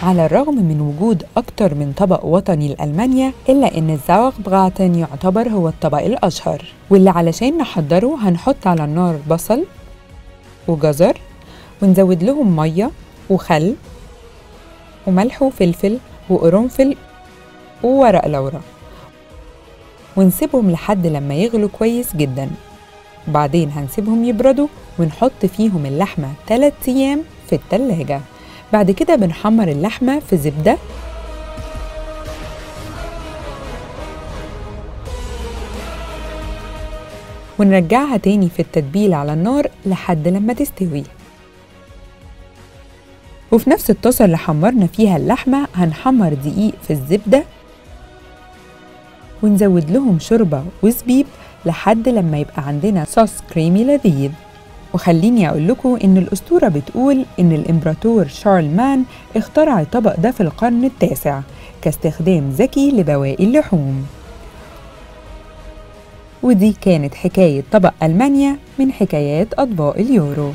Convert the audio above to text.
على الرغم من وجود أكتر من طبق وطني لألمانيا، إلا إن الزاوغبراتن يعتبر هو الطبق الأشهر، واللي علشان نحضره هنحط على النار بصل وجزر، ونزود لهم مية وخل وملح وفلفل وقرنفل وورق لورا، ونسيبهم لحد لما يغلوا كويس جدا. بعدين هنسيبهم يبردوا ونحط فيهم اللحمة 3 أيام في التلاجة. بعد كده بنحمر اللحمة في زبدة ونرجعها تاني في التتبيل على النار لحد لما تستوي. وفي نفس الطاسة اللي حمرنا فيها اللحمة هنحمر دقيق في الزبدة ونزود لهم شوربة وزبيب لحد لما يبقى عندنا صوص كريمي لذيذ. وخليني أقول لكم إن الأسطورة بتقول إن الإمبراطور شارلمان اخترع الطبق ده في القرن التاسع كاستخدام ذكي لبواقي اللحوم. ودي كانت حكاية طبق ألمانيا من حكايات أطباق اليورو.